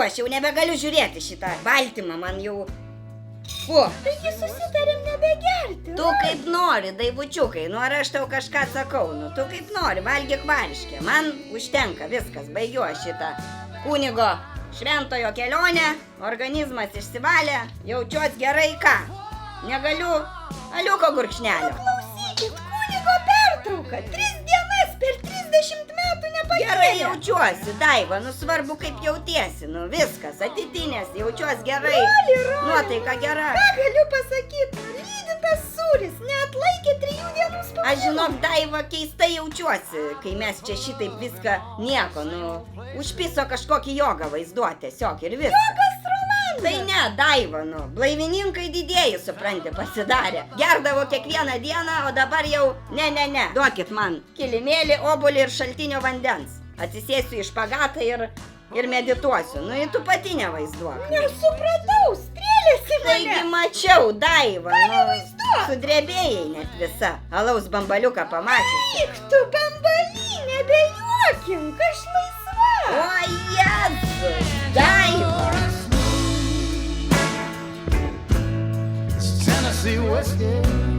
aš jau nebegaliu žiūrėti šitą baltymą, man jau... O, Taigi susitarėm nebegerti. tu kaip nori, daivučiukai, nu ar aš tau kažką sakau, nu tu kaip nori, valgyk varškę, man užtenka, viskas, baigiu aš šitą kunigo šventojo kelionę, organizmas išsivalė, jaučiuos gerai, ką, negaliu aliuko gurkšnelio. Klausykit, kunigo pertrauka, 3 dienas per 30 metų nepagėrė. Gerai jaučiuosi, Daiva, nu svarbu kaip jautiesi, nu viskas, atitinės, jaučiuos gerai, nuotaika gera. Ką galiu pasakyti, lydytas sūris, neatlaikė 3 dienų spaudimo. Aš žinok, Daiva, keistai jaučiuosi, kai mes čia šitaip viską nieko, nu, užpiso kažkokį jogą vaizduoti, tiesiog ir viskas. Jogas Rolandas. Tai ne, Daiva, nu, blaivininkai didieji, supranti, pasidarė. Gerdavo kiekvieną dieną, o dabar jau, ne, duokit man kilimėlį, obuolį ir šaltinio vandens. Atsisėsiu į špagatą ir medituosiu, nu, tu pati nevaizduok. Nesupratau, strėlėsi mane. Taigi mačiau, Daiva, nu, nevaizduok. sudrebėjai net visa, alaus bambaliuką pamačiusi. Eik tu, bambaly, nebejuokink, aš laisva. O, Jėzus, Daiva. Tennessee whiskey.